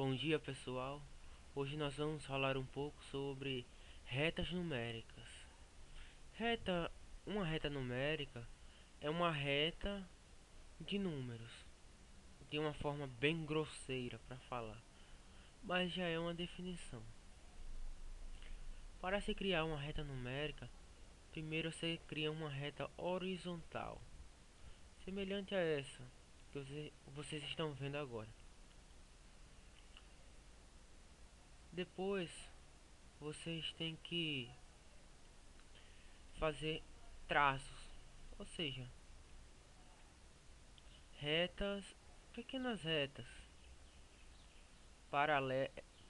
Bom dia, pessoal. Hoje nós vamos falar um pouco sobre retas numéricas. Reta, uma reta numérica é uma reta de números, de uma forma bem grosseira para falar, mas já é uma definição. Para se criar uma reta numérica, primeiro você cria uma reta horizontal, semelhante a essa que vocês estão vendo agora. Depois, vocês têm que fazer traços, ou seja, retas, pequenas retas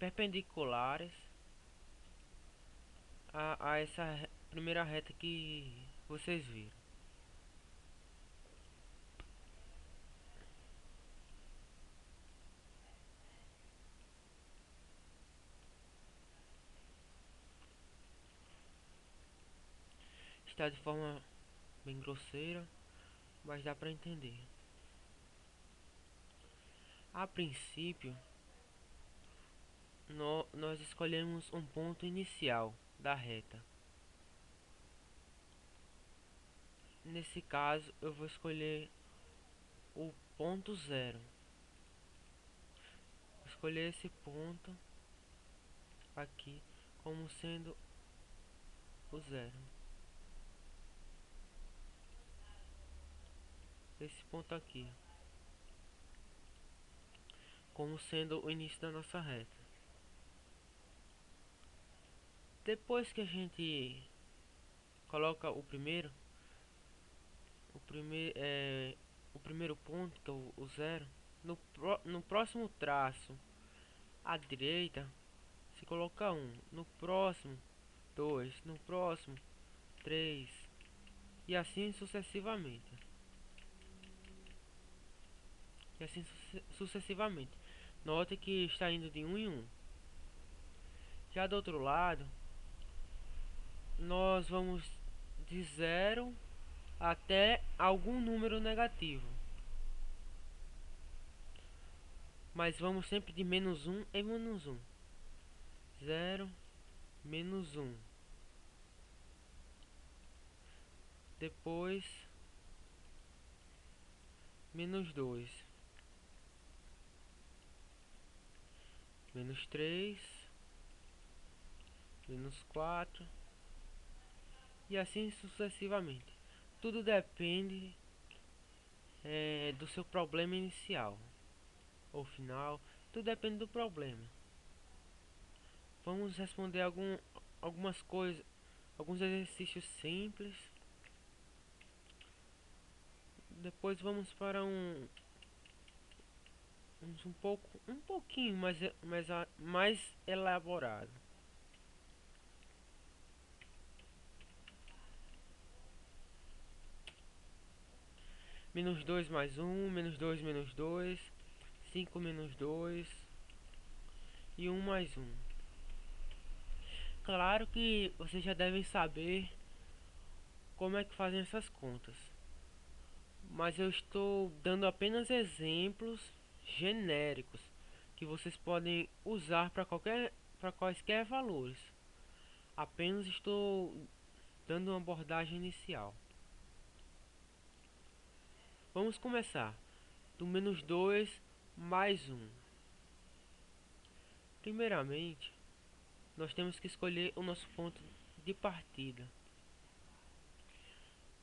perpendiculares a essa primeira reta que vocês viram. Está de forma bem grosseira, mas dá para entender. A princípio, nós escolhemos um ponto inicial da reta. Nesse caso, eu vou escolher o ponto zero. Vou escolher esse ponto aqui como sendo o zero. Esse ponto aqui como sendo o início da nossa reta. Depois que a gente coloca o primeiro ponto, que é o zero, no próximo traço à direita, se coloca um, no próximo 2, no próximo 3 e assim sucessivamente. E assim sucessivamente. Note que está indo de um em um. Já do outro lado, nós vamos de zero até algum número negativo. Mas vamos sempre de menos um em menos um. 0, menos 1. Depois, menos 2. Menos 3. Menos 4. E assim sucessivamente. Tudo depende do seu problema inicial ou final. Tudo depende do problema. Vamos responder algumas coisas, alguns exercícios simples. Depois vamos para um pouquinho mais elaborado. Menos 2 mais 1, menos 2 menos 2, 5 menos 2 e 1 mais 1. Claro que vocês já devem saber como é que fazem essas contas, mas eu estou dando apenas exemplos genéricos que vocês podem usar para quaisquer valores. Apenas estou dando uma abordagem inicial. Vamos começar do menos 2 mais 1. Primeiramente, nós temos que escolher o nosso ponto de partida.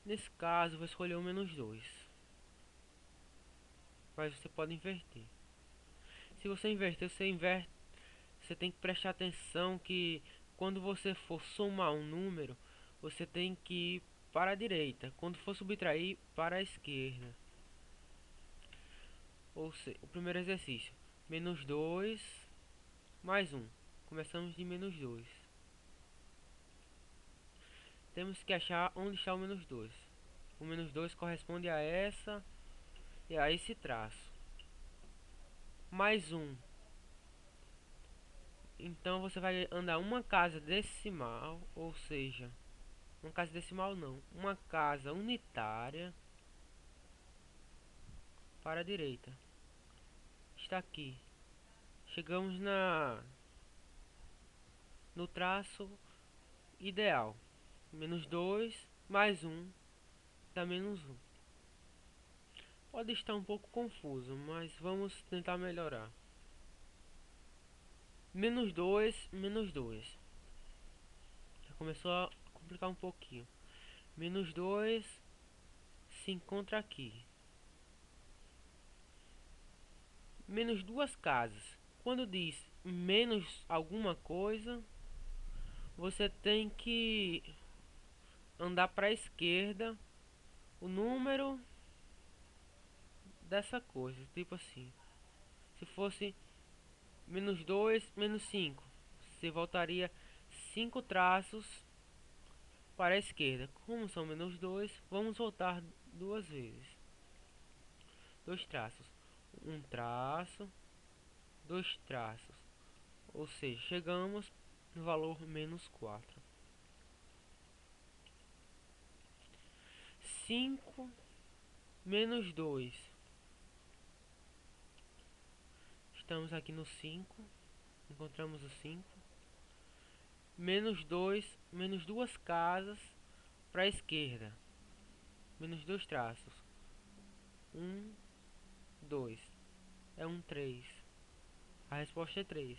Nesse caso, vou escolher o menos 2. Mas você pode inverter. Se você inverter, você tem que prestar atenção que quando você for somar um número, você tem que ir para a direita. Quando for subtrair, para a esquerda. Ou seja, o primeiro exercício, menos 2 mais 1. Começamos de menos 2. Temos que achar onde está o menos 2. O menos 2 corresponde a essa e a esse traço. Mais 1. Então você vai andar uma casa decimal, ou seja, uma casa decimal não, uma casa unitária para a direita. Está aqui. chegamos no traço ideal. Menos 2 mais 1 dá menos 1. Pode estar um pouco confuso, mas vamos tentar melhorar. Menos 2, menos 2. Já começou a complicar um pouquinho. Menos 2 se encontra aqui. Menos duas casas. Quando diz menos alguma coisa, você tem que andar para a esquerda o número dessa coisa. Tipo assim, se fosse menos 2, menos 5, você voltaria 5 traços para a esquerda. Como são menos 2, vamos voltar duas vezes. Dois traços. Um traço, dois traços. Ou seja, chegamos no valor menos 4. 5 menos 2. Estamos aqui no 5. Encontramos o 5. Menos 2, menos duas casas para a esquerda. Menos dois traços. 1, 2. É um 3. A resposta é 3.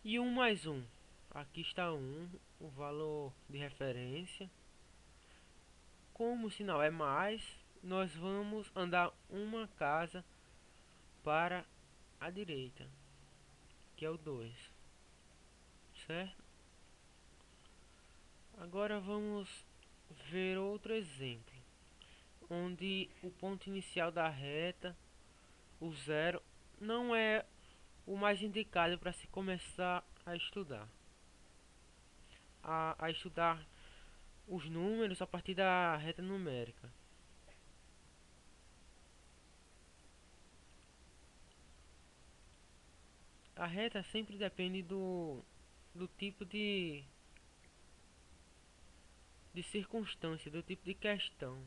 E 1 mais 1. Aqui está 1, o valor de referência. Como o sinal é mais, nós vamos andar uma casa para a direita, que é o 2, certo? Agora vamos ver outro exemplo, onde o ponto inicial da reta, o 0, não é o mais indicado para se começar a estudar. A estudar os números a partir da reta numérica. A reta sempre depende do tipo de circunstância, do tipo de questão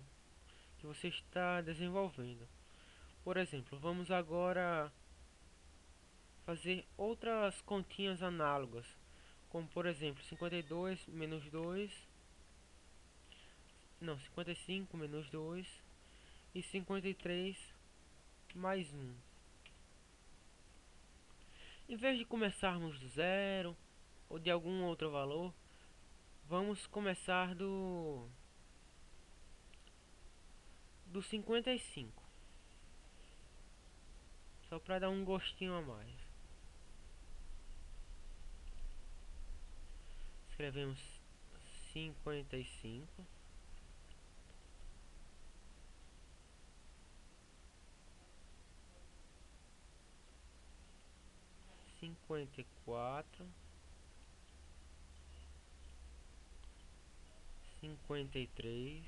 que você está desenvolvendo. Por exemplo, vamos agora fazer outras continhas análogas, como por exemplo 52 menos 2, não, 55 menos 2 e 53 mais 1. Em vez de começarmos do zero ou de algum outro valor, vamos começar do 55, só para dar um gostinho a mais. Escrevemos 55, 54, 53,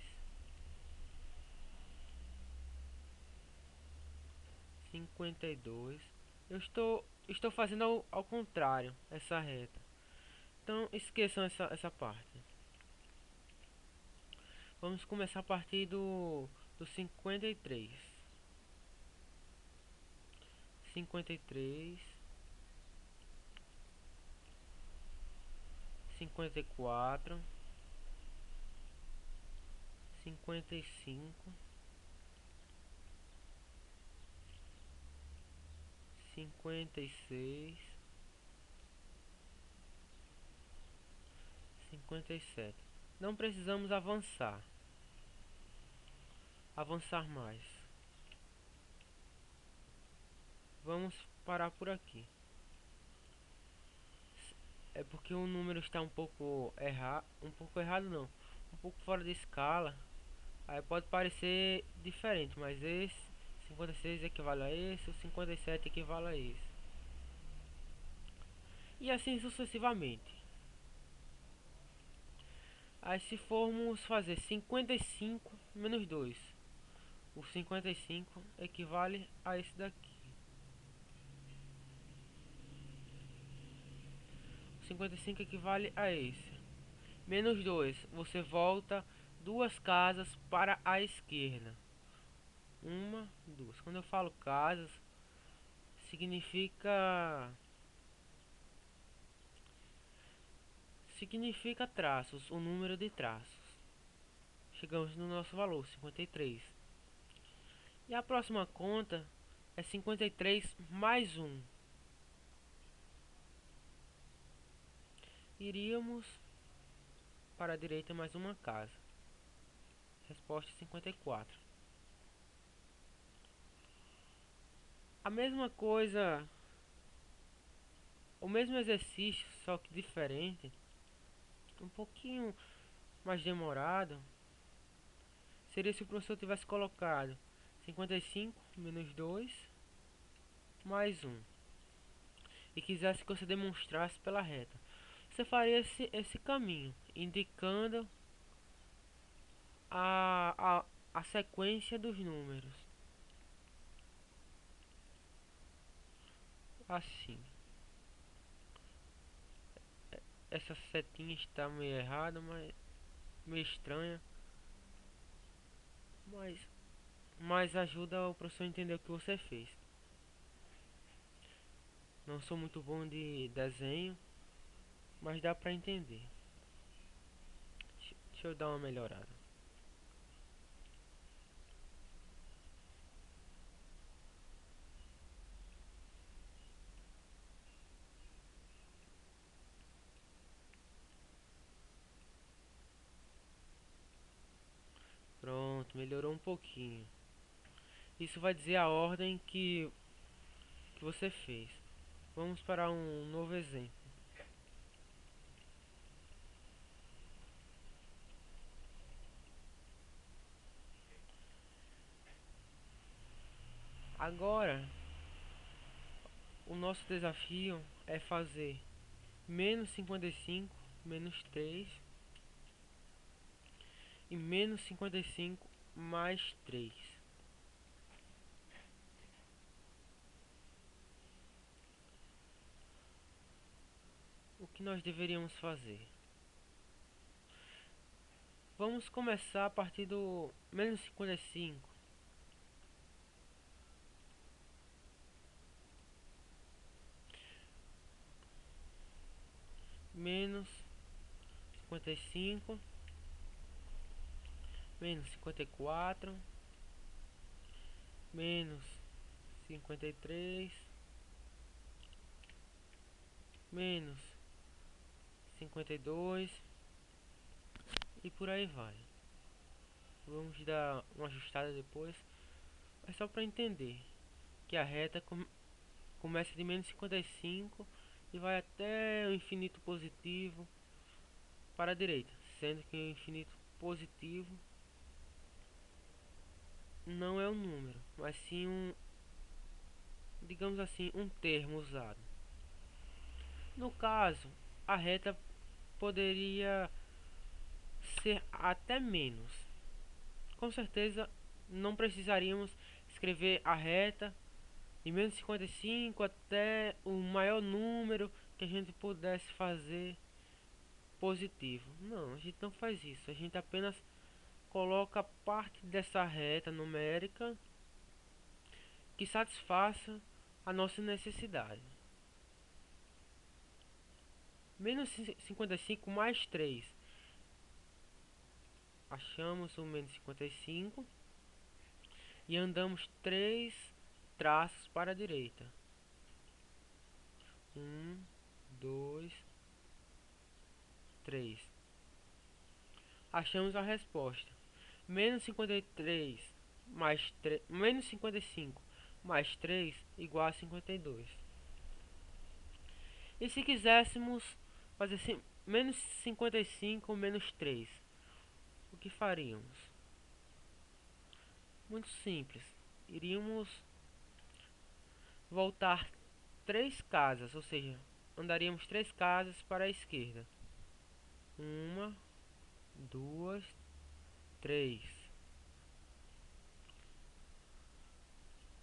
52. Eu estou fazendo ao contrário essa reta. Então esqueçam essa parte. Vamos começar a partir do 53. 53, 54, 55, 56, 57. Não precisamos avançar mais. Vamos parar por aqui. É porque o número está um pouco errado não, um pouco fora de escala. Aí pode parecer diferente, mas esse 56 equivale a esse, o 57 equivale a esse. E assim sucessivamente. Aí se formos fazer 55 menos 2, o 55 equivale a esse daqui. 55 equivale a esse. Menos 2, você volta duas casas para a esquerda. Uma, duas. Quando eu falo casas, significa traços, o número de traços. Chegamos no nosso valor, 53. E a próxima conta é 53 mais 1. Iríamos para a direita mais uma casa. Resposta 54. A mesma coisa, o mesmo exercício, só que diferente, um pouquinho mais demorado, seria se o professor tivesse colocado 55 menos 2 mais 1 e quisesse que você demonstrasse pela reta. Você faria esse caminho, indicando a sequência dos números. Assim. Essa setinha está meio errada, mas meio estranha. Mas ajuda o professor a entender o que você fez. Não sou muito bom de desenho, mas dá pra entender. Deixa eu dar uma melhorada. Pronto, melhorou um pouquinho. Isso vai dizer a ordem que você fez. Vamos para um novo exemplo. Agora, o nosso desafio é fazer menos 55 menos 3 e menos 55 mais 3. O que nós deveríamos fazer? Vamos começar a partir do menos 55. Menos 55 menos 54 menos 53 menos 52 e por aí vai. Vamos dar uma ajustada depois. É só para entender que a reta começa de menos 55 e vai até o infinito positivo para a direita, sendo que o infinito positivo não é um número, mas sim digamos assim, um termo usado. No caso, a reta poderia ser até menos. Com certeza não precisaríamos escrever a reta de menos 55 até o maior número que a gente pudesse fazer positivo. Não, a gente não faz isso. A gente apenas coloca parte dessa reta numérica que satisfaça a nossa necessidade. Menos 55 mais 3. Achamos o menos 55 e andamos 3 traços para a direita. 1, 2, 3. Achamos a resposta. Menos 53 mais 3, menos 55 mais 3 igual a 52. E se quiséssemos fazer assim, menos 55 menos 3, o que faríamos? Muito simples. Iríamos voltar 3 casas, ou seja, andaríamos 3 casas para a esquerda. 1, 2, 3.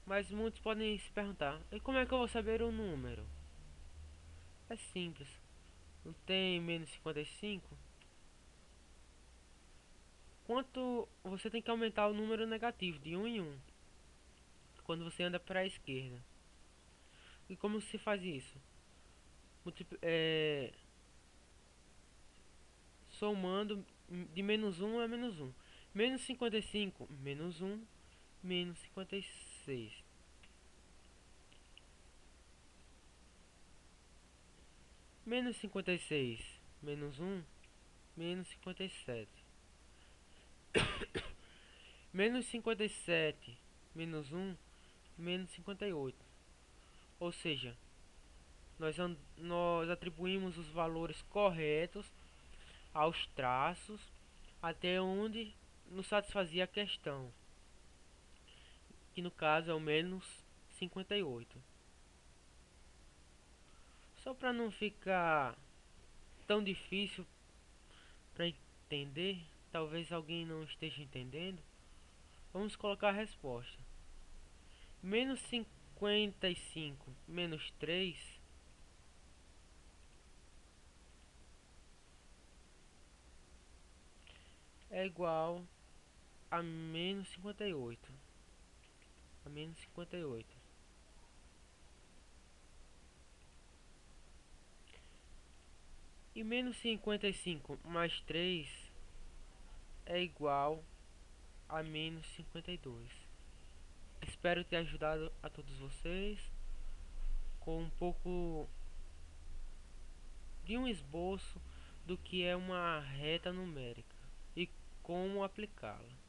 Mas muitos podem se perguntar: e como é que eu vou saber o número? É simples. Não tem menos 55? Quanto você tem que aumentar o número negativo de 1 em 1 quando você anda para a esquerda. E como se faz isso? Somando de menos um a menos um. Menos 55 menos um menos 56. Menos 56 menos um menos 57. Menos 57 menos um menos 58. Ou seja, nós atribuímos os valores corretos aos traços até onde nos satisfazia a questão, que no caso é o menos 58. Só para não ficar tão difícil para entender, talvez alguém não esteja entendendo, vamos colocar a resposta. Menos 55 menos 3 é igual a menos 58. A menos 58. E menos 55 mais 3 é igual a menos 52. Espero ter ajudado a todos vocês com um pouco de um esboço do que é uma reta numérica e como aplicá-la.